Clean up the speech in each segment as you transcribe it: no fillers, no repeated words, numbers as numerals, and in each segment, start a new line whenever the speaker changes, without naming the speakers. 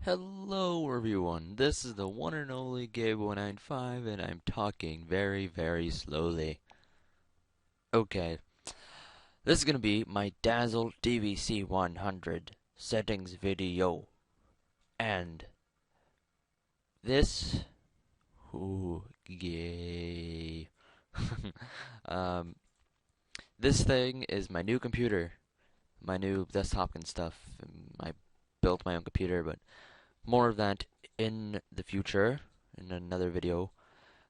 Hello everyone, this is the one and only Gabe195 and I'm talking very, very slowly. Okay, this is gonna be my Dazzle DVC 100 settings video. And this, ooh, yay. um, this thing is my new computer, my new desktop and stuff. I built my own computer, but more of that in the future in another video.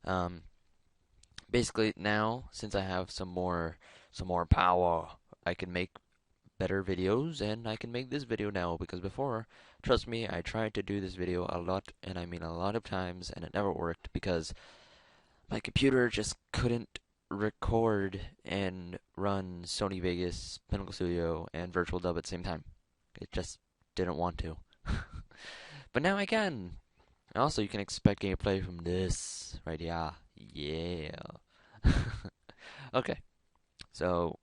Um, Basically now, since I have some more power, I can make better videos, and I can make this video now because before, trust me, I tried to do this video a lot, and I mean a lot of times, and it never worked because my computer just couldn't record and run Sony Vegas, Pinnacle Studio, and Virtual Dub at the same time. It just didn't want to. But now I can. Also, you can expect gameplay from this right here. Yeah. Okay, so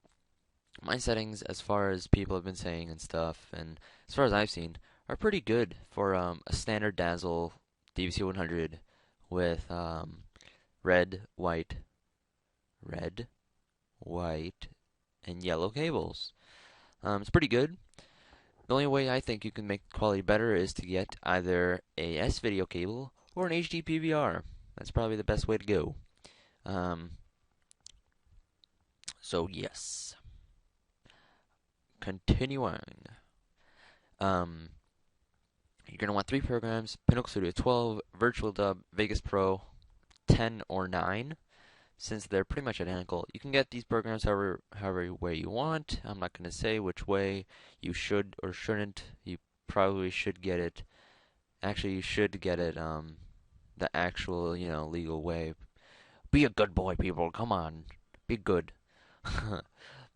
my settings, as far as people have been saying and stuff, and as far as I've seen, are pretty good for a standard Dazzle DVC 100 with red, white, red, white, and yellow cables. It's pretty good. The only way I think you can make the quality better is to get either a S-video cable or an HD PVR. That's probably the best way to go. So yes, continuing. Um, you're gonna want three programs: Pinnacle Studio 12, Virtual Dub, Vegas Pro 10 or 9. Since they're pretty much identical, you can get these programs however way you want. I'm not gonna say which way you should or shouldn't. You probably should get it. Actually, you should get it the actual legal way. Be a good boy, people. Come on, be good.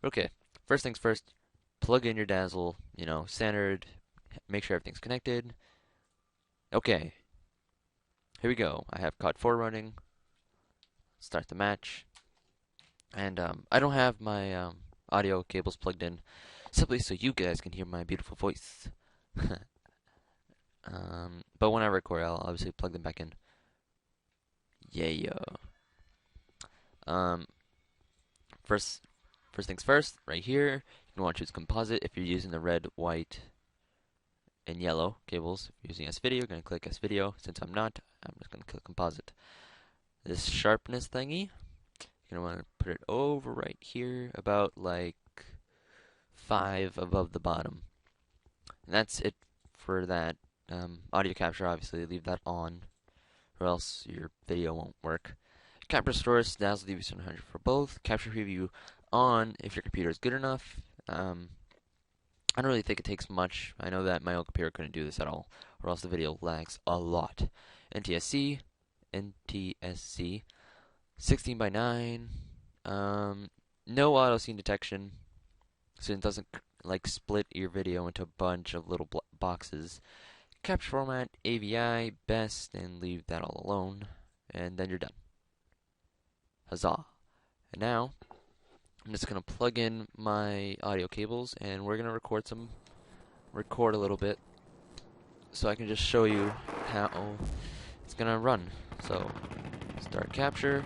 Okay, first things first, plug in your Dazzle, standard, make sure everything's connected. Okay, here we go. I have COD 4 running. Start the match. And I don't have my audio cables plugged in, simply so you guys can hear my beautiful voice. But when I record, I'll obviously plug them back in. Yeah. Um, first things first, right here, you want to choose composite if you're using the red, white, and yellow cables. If you're using S-Video, you're going to click S-Video. Since I'm not, I'm just going to click composite. This sharpness thingy, you're going to want to put it over right here, about like 5 above the bottom. And that's it for that. Audio capture, obviously, leave that on, or else your video won't work. Capture source, Dazzle DVC 100 for both. Capture preview on if your computer is good enough. I don't really think it takes much. I know that my old computer couldn't do this at all, or else the video lags a lot. NTSC, 16 by 9. No auto scene detection, so it doesn't like split your video into a bunch of little boxes. Capture format, AVI, best, and leave that all alone, and then you're done. Huzzah! And now I'm just gonna plug in my audio cables, and we're gonna record a little bit, so I can just show you how it's gonna run. So start capture.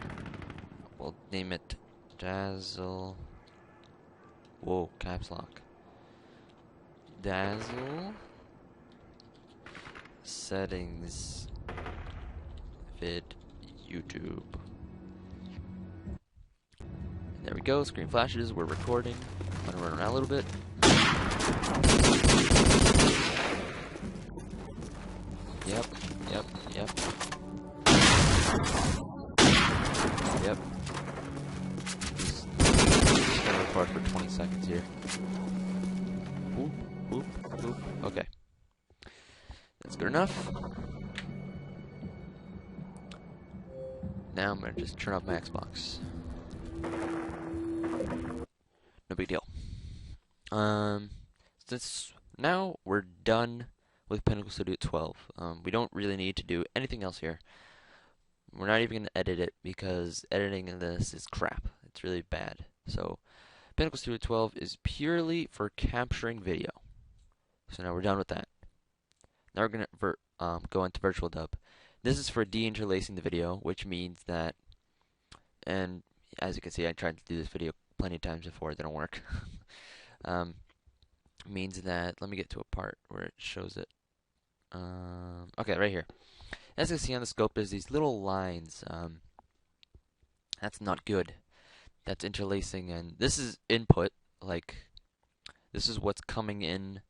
We'll name it Dazzle. Whoa, caps lock. Dazzle settings vid YouTube. There we go, screen flashes, we're recording. I'm gonna run around a little bit. Yep. Just gonna record for 20 seconds here. Whoop. Okay. That's good enough. Now I'm gonna just turn off my Xbox. No big deal. Since now we're done with Pinnacle Studio 12. We don't really need to do anything else here. We're not even going to edit it because editing in this is crap. It's really bad. So Pinnacle Studio 12 is purely for capturing video. So now we're done with that. Now we're gonna go into virtual dub. This is for deinterlacing the video, which means that, and as you can see, I tried to do this video plenty of times before, it didn't work. um, Means that, let me get to a part where it shows it. Okay, right here. As you can see on the scope, there's these little lines. That's not good. That's interlacing, and this is input. Like, this is what's coming in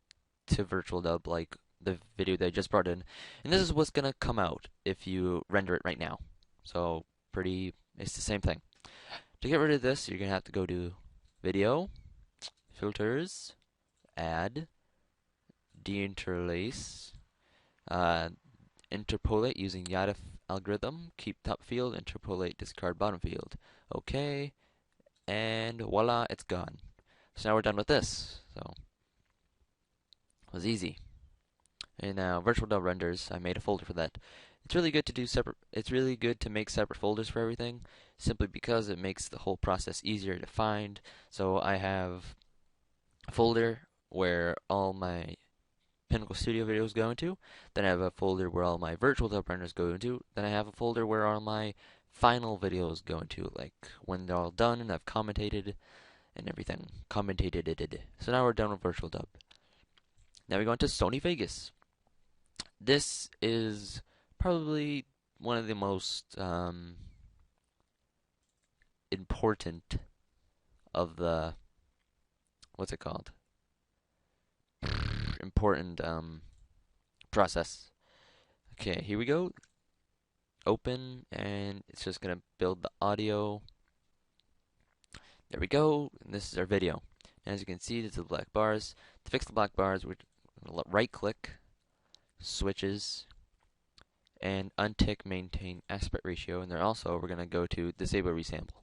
to virtual dub, like the video that I just brought in, and this is what's gonna come out if you render it right now. So it's the same thing. To get rid of this, you're gonna have to go to Video, Filters, Add, Deinterlace, interpolate using Yada algorithm, keep top field, interpolate, discard bottom field. Okay, and voila, it's gone. So now we're done with this. So it was easy. And now virtual dub renders, I made a folder for that. It's really good to do separate. It's really good to make separate folders for everything, simply because it makes the whole process easier to find. So I have a folder where all my Pinnacle Studio videos go into. Then I have a folder where all my virtual dub renders go into. Then I have a folder where all my final videos go into, like when they're all done and I've commentated and everything. Commentated. So now we're done with virtual dub. Now we go into Sony Vegas. This is probably one of the most important of the, what's it called? Important process. Okay, here we go. Open, and it's just gonna build the audio. There we go, and this is our video. And as you can see, there's the black bars. To fix the black bars, we're gonna right click, switches, and untick maintain aspect ratio, and then also we're gonna go to disable resample.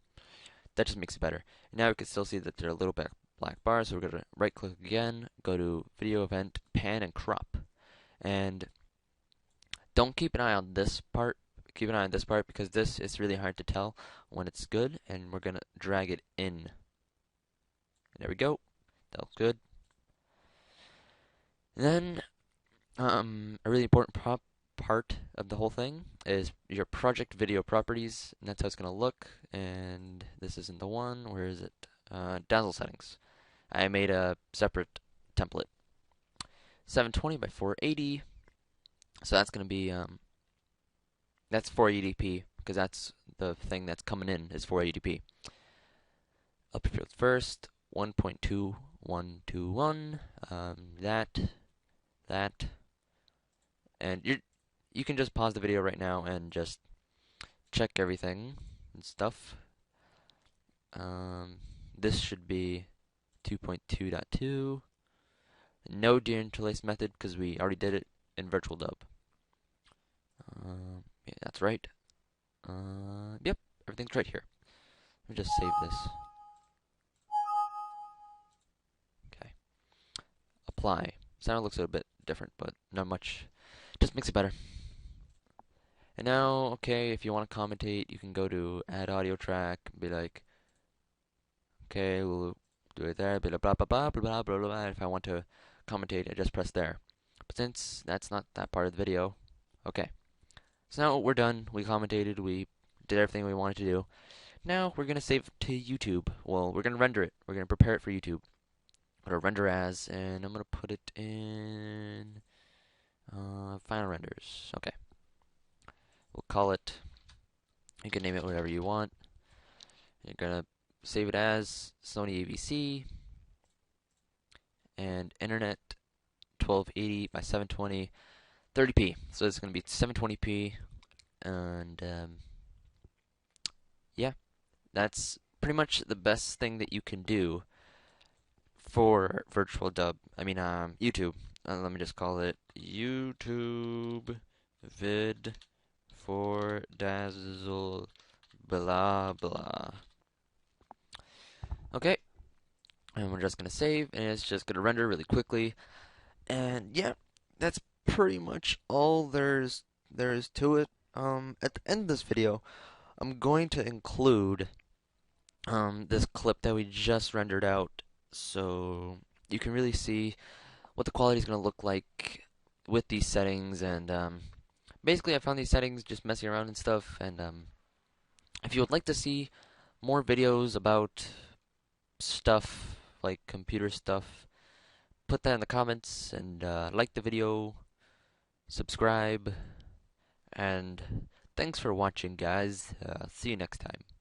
That just makes it better. And now we can still see that there are little black bars, so we're gonna right click again, go to video event, pan and crop. And don't keep an eye on this part. Keep an eye on this part because this is really hard to tell when it's good, and we're gonna drag it in. There we go. That looks good. And then a really important part of the whole thing is your project video properties, and that's how it's gonna look. And this isn't the one. Where is it? Dazzle settings. I made a separate template. 720 by 480. So that's gonna be that's 480p because that's the thing that's coming in is 480p. Upfield first, 1.2121. That, and you can just pause the video right now and just check everything and stuff. This should be 2.2.2. No deinterlace method because we already did it in virtual dub. Yeah, that's right. Yep, everything's right here. Let me just save this. Okay. Apply. Sound looks a bit different, but not much. Just makes it better. And now, okay, if you want to commentate, you can go to add audio track and be like, okay, we'll do it there, blah blah blah blah blah blah blah. If I want to commentate, I just press there. But since that's not that part of the video, okay. So now we're done. We commentated. We did everything we wanted to do. Now we're gonna save it to YouTube. Well, we're gonna render it. We're gonna prepare it for YouTube. I'm gonna render as, and I'm gonna put it in final renders. Okay. We'll call it. You can name it whatever you want. You're gonna save it as Sony VC and Internet 1280 by 720 30p. So it's gonna be 720p, and yeah, that's pretty much the best thing that you can do for virtual dub. I mean, YouTube. Let me just call it YouTube vid for Dazzle blah blah. Okay, and we're just gonna save, and it's just gonna render really quickly. And yeah, that's pretty much all there's to it. At the end of this video, I'm going to include this clip that we just rendered out, so you can really see what the quality is going to look like with these settings, and basically I found these settings just messing around and stuff. And if you would like to see more videos about stuff like computer stuff, put that in the comments and like the video, subscribe, and thanks for watching, guys. See you next time.